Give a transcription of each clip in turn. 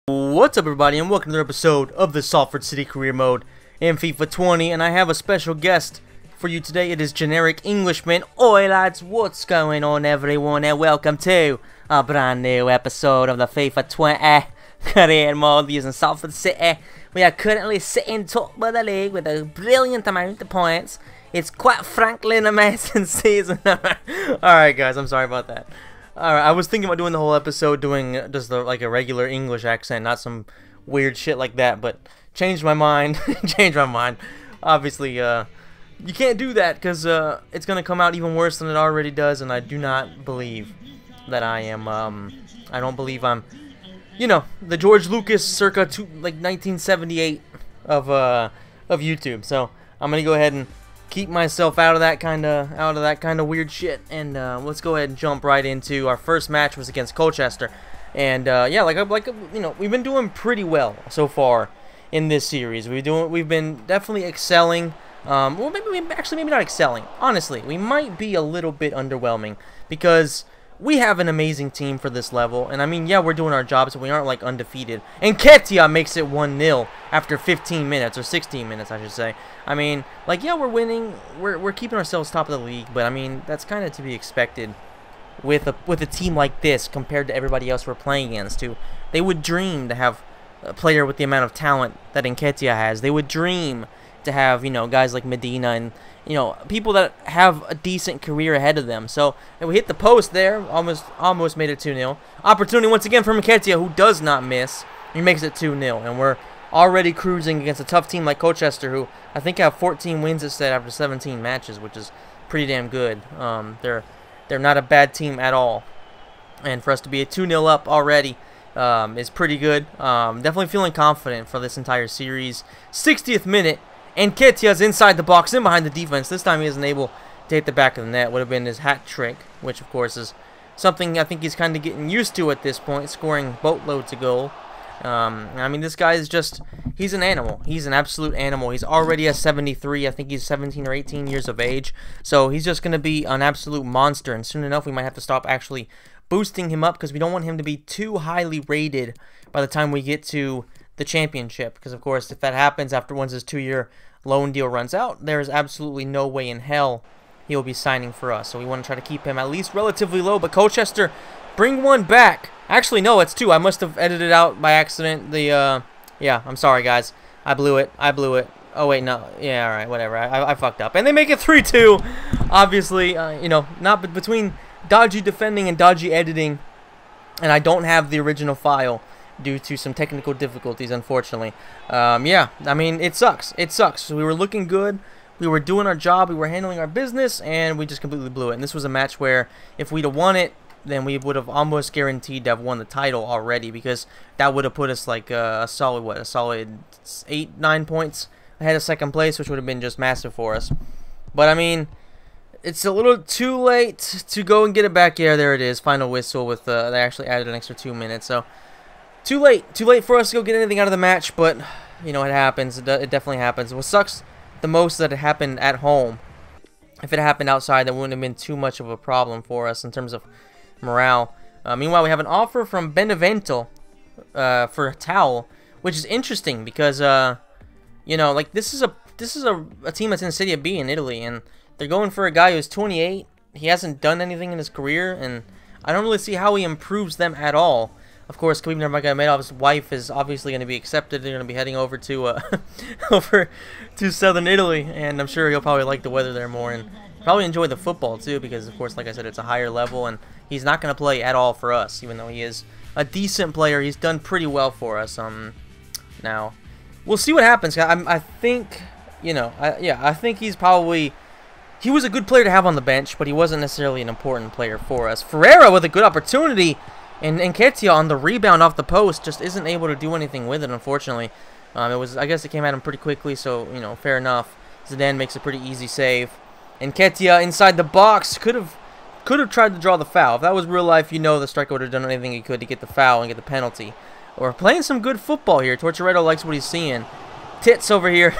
What's up, everybody, and welcome to another episode of the Salford City Career Mode in FIFA 20, and I have a special guest for you today. It is Generic Englishman. Oi lads, what's going on everyone, and welcome to a brand new episode of the FIFA 20 Career Mode using Salford City. We are currently sitting top of the league with a brilliant amount of points. It's quite frankly an amazing season. Alright guys, I'm sorry about that. Alright, I was thinking about doing the whole episode doing just like a regular English accent, not some weird shit like that, but changed my mind. Obviously, you can't do that because it's going to come out even worse than it already does, and I do not believe that I am, I don't believe I'm, you know, the George Lucas circa 1978 of YouTube. So, I'm going to go ahead and keep myself out of that kind of weird shit, and let's go ahead and jump right into our first match. Was against Colchester, and yeah, you know, we've been doing pretty well so far in this series. We've been definitely excelling. Well, maybe not excelling. Honestly, we might be a little bit underwhelming because we have an amazing team for this level, and I mean, yeah, we're doing our jobs, but we aren't like undefeated. And Ketia makes it 1-0 after 15 minutes, or 16 minutes, I should say. I mean, like, yeah, we're winning, we're keeping ourselves top of the league, but I mean, that's kind of to be expected with a team like this compared to everybody else we're playing against. Too, they would dream to have a player with the amount of talent that Nketiah has. They would dream to have, you know, guys like Medina and, you know, people that have a decent career ahead of them. So, and we hit the post there, almost made it 2-0. Opportunity once again for Nketiah, who does not miss. He makes it 2-0, and we're already cruising against a tough team like Colchester, who I think have 14 wins instead after 17 matches, which is pretty damn good. They're not a bad team at all, and for us to be a 2-0 up already is pretty good. Definitely feeling confident for this entire series. 60th minute. And Nketiah's inside the box, in behind the defense. This time he isn't able to hit the back of the net. Would have been his hat trick, which of course is something I think he's kind of getting used to at this point, scoring boatloads of goal. I mean, this guy is just, he's an animal. He's an absolute animal. He's already at 73. I think he's 17 or 18 years of age. So he's just going to be an absolute monster. And soon enough, we might have to stop actually boosting him up because we don't want him to be too highly rated by the time we get to the championship. Because, of course, if that happens after once his 2-year loan deal runs out, there is absolutely no way in hell he'll be signing for us. So we want to try to keep him at least relatively low. But Colchester bring one back. Actually, no, it's 2. I must have edited out by accident the, yeah, I'm sorry, guys. I blew it. Oh, wait, no. Yeah, all right, whatever. I fucked up. And they make it 3-2. Obviously, you know, not between dodgy defending and dodgy editing. And I don't have the original file due to some technical difficulties, unfortunately. Yeah, I mean, it sucks. It sucks. We were looking good. We were doing our job. We were handling our business, and we just completely blew it. And this was a match where if we'd have won it, then we would have almost guaranteed to have won the title already, because that would have put us like a solid, what, a solid 8-9 points ahead of second place, which would have been just massive for us. But, I mean, it's a little too late to go and get it back. Yeah, there it is. Final whistle with, they actually added an extra 2 minutes, so too late for us to go get anything out of the match, but, you know, it happens. It definitely happens. What sucks the most is that it happened at home. If it happened outside, that wouldn't have been too much of a problem for us in terms of morale. Meanwhile, we have an offer from Benevento for a towel, which is interesting because, you know, like, this is a team that's in Serie B in Italy, and they're going for a guy who's 28. He hasn't done anything in his career, and I don't really see how he improves them at all. Of course, Khabib Nurmagomedov's wife is obviously going to be accepted. They're going to be heading over to over to southern Italy, and I'm sure he'll probably like the weather there more and probably enjoy the football too, because of course, like I said, it's a higher level, and he's not going to play at all for us, even though he is a decent player. He's done pretty well for us. Now we'll see what happens. I think, you know, yeah, I think he was a good player to have on the bench, but he wasn't necessarily an important player for us. Ferreira with a good opportunity. And Nketiah on the rebound off the post just isn't able to do anything with it, unfortunately. I guess it came at him pretty quickly, so, you know, fair enough. Zidane makes a pretty easy save. And Nketiah inside the box could have tried to draw the foul. If that was real life, you know the striker would have done anything he could to get the foul and get the penalty. We're playing some good football here. Torturetto likes what he's seeing. Tits over here,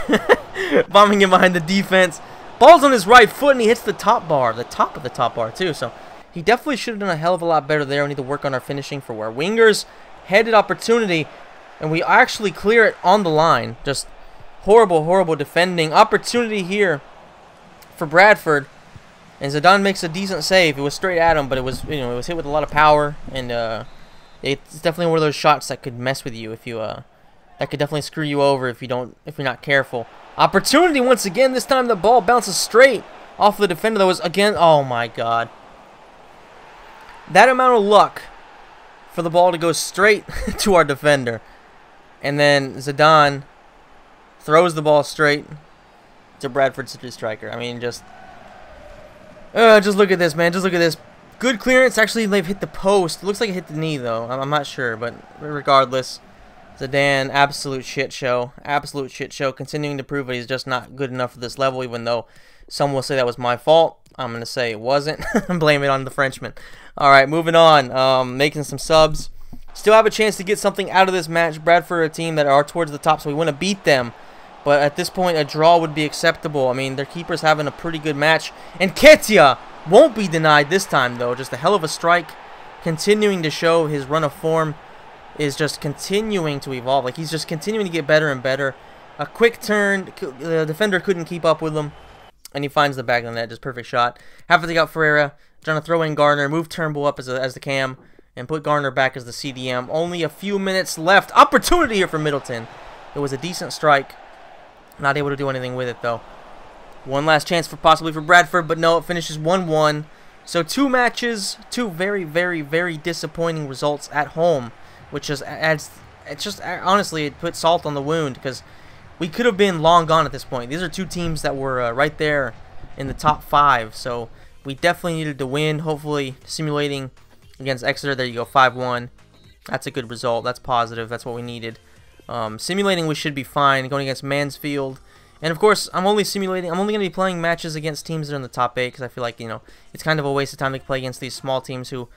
bombing him behind the defense. Ball's on his right foot, and he hits the top bar, the top of the top bar, too, so he definitely should have done a hell of a lot better there. We need to work on our finishing for our wingers. Headed opportunity. And we actually clear it on the line. Just horrible, horrible defending. Opportunity here for Bradford. And Zidane makes a decent save. It was straight at him, but it was, you know, it was hit with a lot of power. And it's definitely one of those shots that could mess with you if you that could definitely screw you over if you're not careful. Opportunity once again. This time the ball bounces straight off the defender. That was again. Oh my God. That amount of luck for the ball to go straight to our defender. And then Zidane throws the ball straight to Bradford City striker. I mean, just look at this, man. Just look at this. Good clearance. Actually, they've hit the post. It looks like it hit the knee, though. I'm not sure, but regardless, Zidane, absolute shit show. Absolute shit show. Continuing to prove that he's just not good enough for this level, even though some will say that was my fault. I'm going to say it wasn't. Blame it on the Frenchman. All right, moving on. Making some subs. Still have a chance to get something out of this match. Bradford are a team that are towards the top, so we want to beat them. But at this point, a draw would be acceptable. I mean, their keeper's having a pretty good match. And Ketia won't be denied this time, though. Just a hell of a strike. Continuing to show his run of form is just continuing to evolve. Like, he's just continuing to get better and better. A quick turn. The defender couldn't keep up with him. And he finds the back of the net. Just perfect shot. Have to take out Ferreira. Trying to throw in Garner. Move Turnbull up as the cam. And put Garner back as the CDM. Only a few minutes left. Opportunity here for Middleton. It was a decent strike. Not able to do anything with it, though. One last chance possibly for Bradford, but no, it finishes 1-1. So 2 matches, 2 very, very, very disappointing results at home, which just adds, honestly, it puts salt on the wound, because we could have been long gone at this point. These are 2 teams that were right there in the top 5, so we definitely needed to win. Hopefully, simulating against Exeter, there you go, 5-1. That's a good result. That's positive. That's what we needed. Simulating, we should be fine. Going against Mansfield. And, of course, I'm only going to be playing matches against teams that are in the top 8, because I feel like, you know, it's kind of a waste of time to play against these small teams who,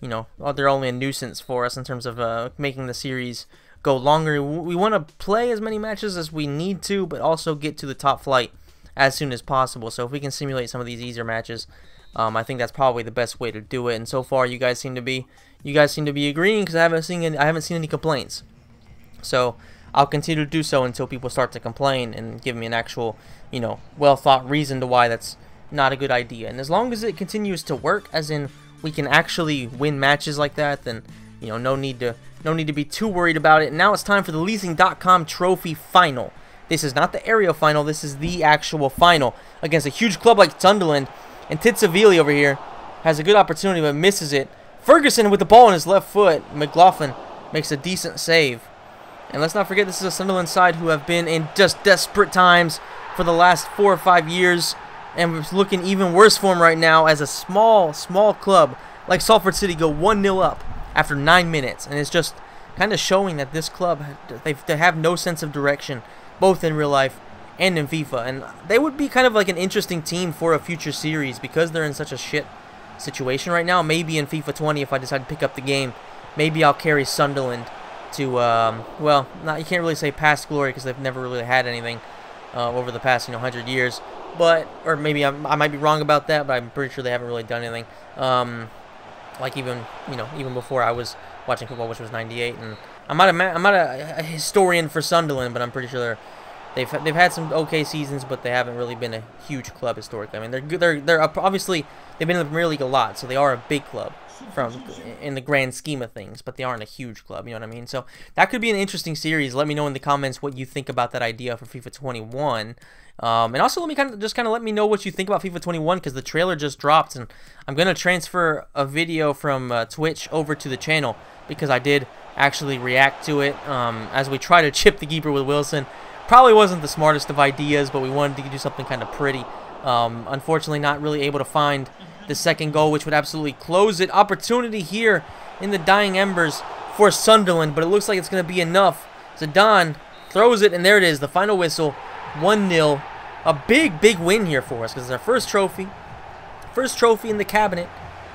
you know, they're only a nuisance for us in terms of making the series go longer. We want to play as many matches as we need to, but also get to the top flight as soon as possible. So if we can simulate some of these easier matches, I think that's probably the best way to do it. And so far, you guys seem to be agreeing, because I haven't seen any complaints. So I'll continue to do so until people start to complain and give me an actual, you know, well-thought reason to why that's not a good idea. And as long as it continues to work, as in we can actually win matches like that, then, you know, no need to be too worried about it. Now it's time for the Leasing.com Trophy Final. This is not the area final. This is the actual final against a huge club like Sunderland. And Titsavili over here has a good opportunity but misses it. Ferguson with the ball on his left foot. McLaughlin makes a decent save. And let's not forget, this is a Sunderland side who have been in just desperate times for the last 4 or 5 years. And we're looking even worse for them right now as a small club like Salford City go 1-0 up after 9 minutes. And it's just kind of showing that this club, they have no sense of direction, both in real life and in FIFA. And they would be kind of like an interesting team for a future series because they're in such a shit situation right now. Maybe in FIFA 20, if I decide to pick up the game, maybe I'll carry Sunderland to, well, you can't really say past glory because they've never really had anything over the past, 100 years. But, or maybe I might be wrong about that, but I'm pretty sure they haven't really done anything. Like even, even before I was watching football, which was '98, and I'm not a historian for Sunderland, but I'm pretty sure they've had some okay seasons, but they haven't really been a huge club historically. I mean, they're good. They're obviously they've been in the Premier League a lot, so they are a big club in the grand scheme of things, but they aren't a huge club, you know what I mean? So that could be an interesting series. Let me know in the comments what you think about that idea for FIFA 21. And also let me kind of let me know what you think about FIFA 21, because the trailer just dropped, and I'm going to transfer a video from Twitch over to the channel because I did actually react to it as we try to chip the keeper with Wilson. Probably wasn't the smartest of ideas, but we wanted to do something kind of pretty. Unfortunately, not really able to find the second goal, which would absolutely close it. Opportunity here in the dying embers for Sunderland, but it looks like it's going to be enough. Zidane throws it, and there it is, the final whistle, 1-0. A big win here for us, because it's our first trophy in the cabinet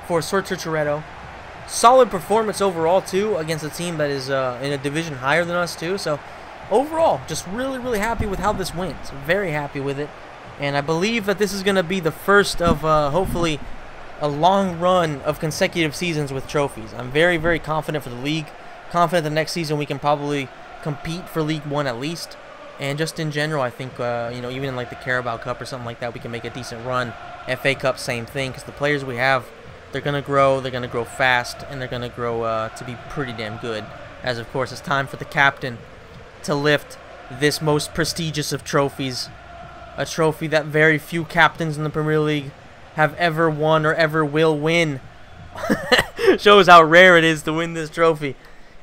for Sir Torturetto. Solid performance overall, too, against a team that is in a division higher than us, too. So, overall, just really happy with how this went. Very happy with it. And I believe that this is going to be the first of, hopefully, a long run of consecutive seasons with trophies. I'm very confident for the league. Confident the next season we can probably compete for League One at least. And just in general, I think, you know, even in like the Carabao Cup or something like that, we can make a decent run. FA Cup, same thing, because the players we have, they're going to grow fast, and they're going to grow to be pretty damn good. As, of course, it's time for the captain to lift this most prestigious of trophies. A trophy that very few captains in the Premier League have ever won or ever will win. Shows how rare it is to win this trophy.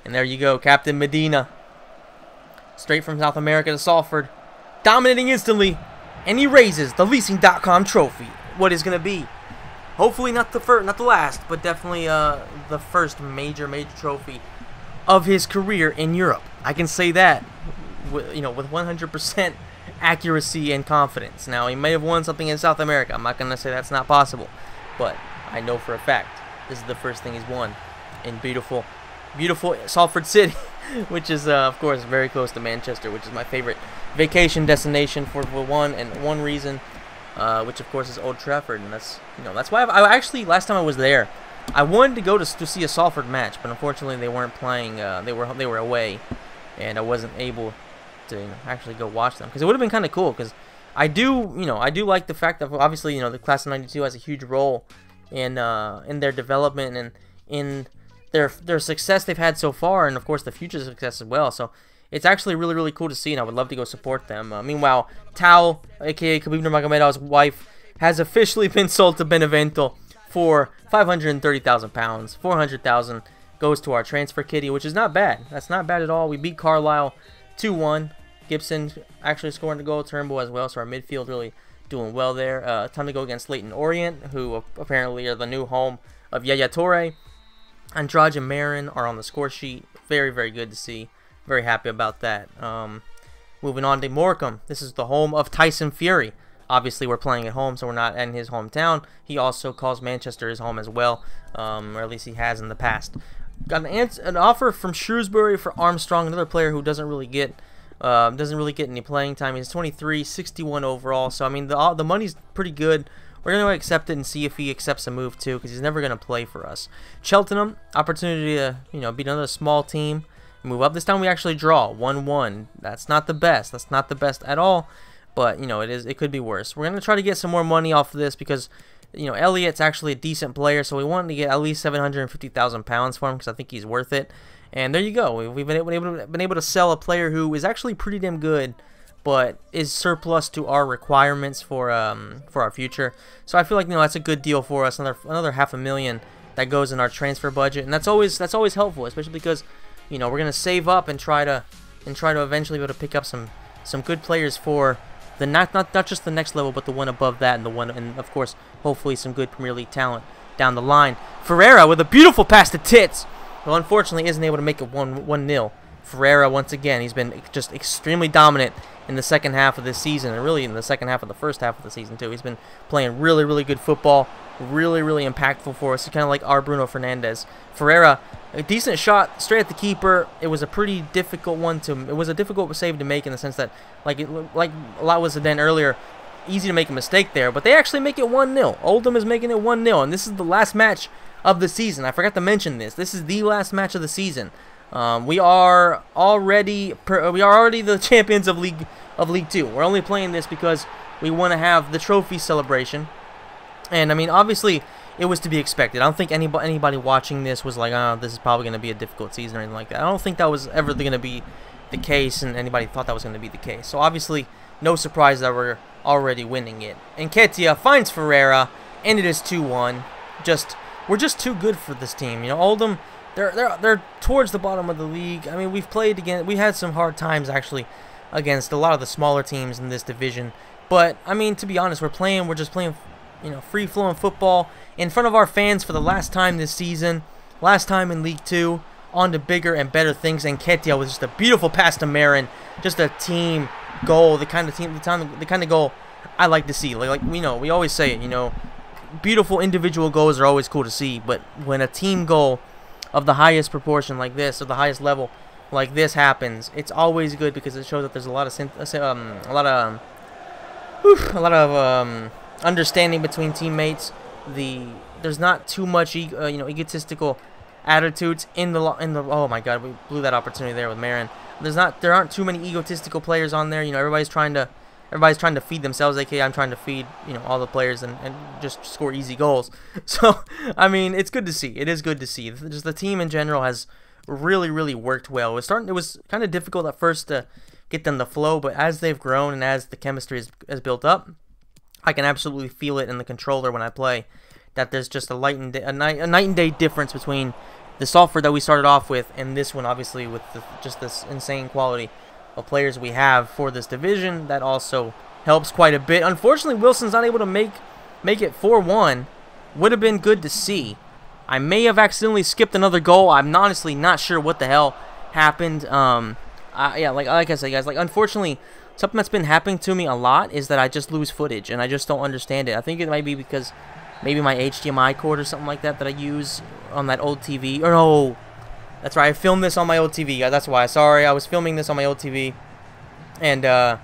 And there you go, Captain Medina. Straight from South America to Salford. Dominating instantly. And he raises the leasing.com trophy. What is going to be? Hopefully not the first, not the last, but definitely the first major trophy of his career in Europe. I can say that, you know, with 100% accuracy and confidence. Now, he may have won something in South America. I'm not going to say that's not possible, but I know for a fact this is the first thing he's won in beautiful Salford City, which is, of course, very close to Manchester, which is my favorite vacation destination for one reason, which of course is Old Trafford, and that's, you know, that's why I actually, last time I was there, I wanted to go to see a Salford match, but unfortunately they weren't playing. They were away, and I wasn't able to, you know, actually go watch them, because it would have been kind of cool. Because I do like the fact that obviously, you know, the class of '92 has a huge role in their development and in their success they've had so far, and of course the future success as well. So it's actually really cool to see, and I would love to go support them. Meanwhile, Tao, aka Khabib Nurmagomedov's wife, has officially been sold to Benevento for £530,000. 400,000 goes to our transfer kitty, which is not bad. That's not bad at all. We beat Carlisle 2-1. Gibson actually scoring the goal, Turnbull as well. So our midfield really doing well there. Time to go against Leyton Orient, who apparently are the new home of Yaya Toure. Andrade and Marin are on the score sheet. Very good to see. Very happy about that. Moving on to Morecambe. This is the home of Tyson Fury. Obviously, we're playing at home, so we're not in his hometown. He also calls Manchester his home as well, or at least he has in the past. Got an offer from Shrewsbury for Armstrong, another player who doesn't really get any playing time. He's 23, 61 overall. So I mean, the money's pretty good. We're going to accept it and see if he accepts a move too, because he's never going to play for us. Cheltenham, opportunity to, you know, beat another small team, move up. This time we actually draw 1-1. That's not the best. That's not the best at all. But you know, it could be worse. We're going to try to get some more money off of this because, you know, Elliott's actually a decent player, so we wanted to get at least £750,000 for him because I think he's worth it. And there you go. We've been able to sell a player who is actually pretty damn good, but is surplus to our requirements for our future. So I feel like, you know, that's a good deal for us. Another $500,000 that goes in our transfer budget, and that's always helpful, especially because, you know, we're gonna save up and try to eventually be able to pick up some good players for the not just the next level, but the one above that, and of course hopefully some good Premier League talent down the line. Ferreira with a beautiful pass to Tits, well, unfortunately isn't able to make it 1-0. Ferreira once again, he's been just extremely dominant in the second half of this season, and really in the second half of the first half of the season too. He's been playing really good football, really impactful for us. He's kind of like our Bruno Fernandes. Ferreira, a decent shot straight at the keeper. It was a pretty difficult it was a difficult save to make in the sense that, like a lot was done earlier, easy to make a mistake there, but they actually make it 1-0. Oldham is making it 1-0, and this is the last match of the season. I forgot to mention this. This is the last match of the season. We are already the champions of League 2. We're only playing this because we want to have the trophy celebration, and I mean, obviously, it was to be expected. I don't think anybody watching this was like, oh, this is probably going to be a difficult season or anything like that. I don't think that was ever going to be the case, and anybody thought that was going to be the case. So obviously, no surprise that we're already winning it. Nketiah finds Ferreira, and it is 2-1. We're just too good for this team. You know, Oldham, they're towards the bottom of the league. I mean, we had some hard times actually against a lot of the smaller teams in this division. But I mean, to be honest, we're just playing, you know, free-flowing football in front of our fans for the last time this season, last time in League 2, on to bigger and better things. And Nketiah was just a beautiful pass to Marin, just a team goal, the kind of goal I like to see. Like we always say it, you know, beautiful individual goals are always cool to see, but when a team goal of the highest proportion like this, or the highest level like this happens, it's always good because it shows that there's a lot of understanding between teammates. There's not too much egotistical attitudes in the oh my god, we blew that opportunity there with Marin. there aren't too many egotistical players on there. You know, everybody's trying to feed themselves. AKA, I'm trying to feed, you know, all the players and just score easy goals. So, I mean, it's good to see. It is good to see. Just the team in general has really worked well. It was kind of difficult at first to get them to flow, but as they've grown and as the chemistry has built up, I can absolutely feel it in the controller when I play, that there's just a night and day difference between the Salford that we started off with and this one, obviously, with just this insane quality of players we have for this division. That also helps quite a bit. Unfortunately, Wilson's not able to make it 4-1. Would have been good to see. I may have accidentally skipped another goal. I'm honestly not sure what the hell happened. Yeah, like I said, guys, like, unfortunately, something that's been happening to me a lot is that I just lose footage, and I just don't understand it. I think it might be because maybe my HDMI cord or something like that I use on that old TV. Or no, that's right, I filmed this on my old TV, guys. That's why. Sorry, I was filming this on my old TV, and I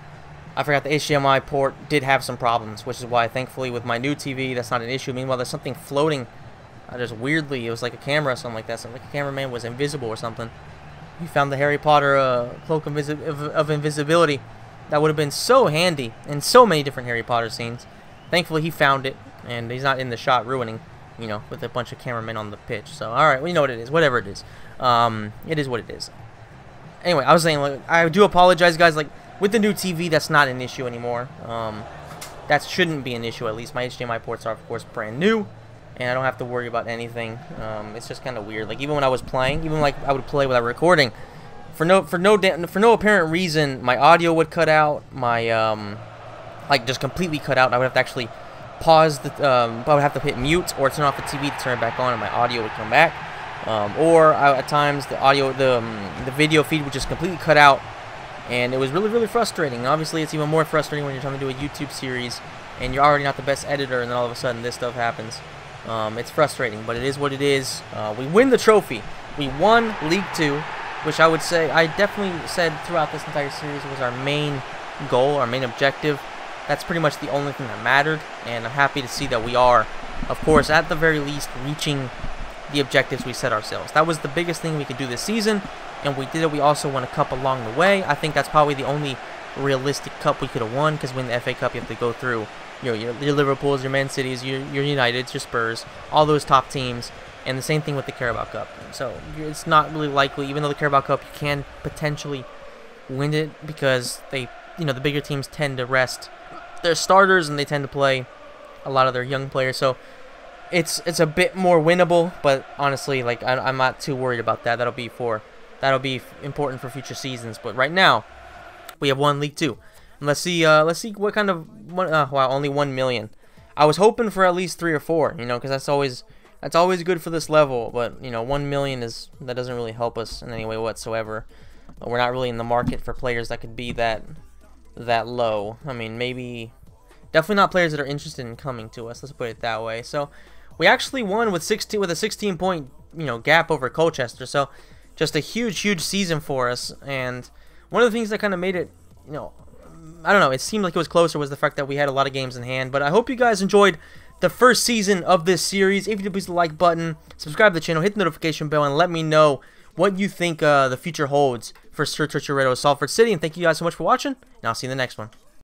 forgot the HDMI port did have some problems, which is why, thankfully, with my new TV, that's not an issue. Meanwhile, there's something floating just weirdly. It was like a camera or something like that. Something like a cameraman was invisible or something. He found the Harry Potter cloak of invisibility. That would have been so handy in so many different Harry Potter scenes. Thankfully, he found it, and he's not in the shot ruining, you know, with a bunch of cameramen on the pitch. So, alright, well, you know what it is. Whatever it is. It is what it is. Anyway, I was saying, like, I do apologize, guys. Like, with the new TV, that's not an issue anymore. That shouldn't be an issue, at least. My HDMI ports are, of course, brand new, and I don't have to worry about anything. It's just kind of weird. Like, even when I was playing, even like I would play without recording, for no apparent reason, my audio would cut out. My like, just completely cut out. I would have to actually pause the. I would have to hit mute or turn off the TV to turn it back on, and my audio would come back. At times the video feed would just completely cut out, and it was really frustrating. And obviously, it's even more frustrating when you're trying to do a YouTube series and you're already not the best editor, and then all of a sudden this stuff happens. It's frustrating, but it is what it is. We win the trophy. We won League 2, which I would say, I definitely said throughout this entire series, was our main goal, our main objective. That's pretty much the only thing that mattered, and I'm happy to see that we are, of course, at the very least, reaching the objectives we set ourselves. That was the biggest thing we could do this season, and we did it. We also won a cup along the way. I think that's probably the only realistic cup we could have won, because when the FA Cup, you have to go through, you know, your Liverpools, your Man Cities, your Uniteds, your Spurs, all those top teams, and the same thing with the Carabao Cup. So it's not really likely, even though the Carabao Cup, you can potentially win it, because they, you know, the bigger teams tend to rest their starters, and they tend to play a lot of their young players. So it's a bit more winnable, but honestly, like, I'm not too worried about that. That'll be important for future seasons. But right now, we have won League 2. And let's see what kind of wow, only 1 million. I was hoping for at least 3 or 4, you know, because that's always good for this level. But you know, 1 million that doesn't really help us in any way whatsoever. We're not really in the market for players that could be that low. I mean, definitely not players that are interested in coming to us. Let's put it that way. So we actually won with a 16-point, you know, gap over Colchester. So just a huge season for us. And one of the things that kind of made it, you know, I don't know, it seemed like it was closer, was the fact that we had a lot of games in hand. But I hope you guys enjoyed the first season of this series. If you did, please hit the like button, subscribe to the channel, hit the notification bell, and let me know what you think the future holds for Sir Torturetto Salford City. And thank you guys so much for watching, and I'll see you in the next one.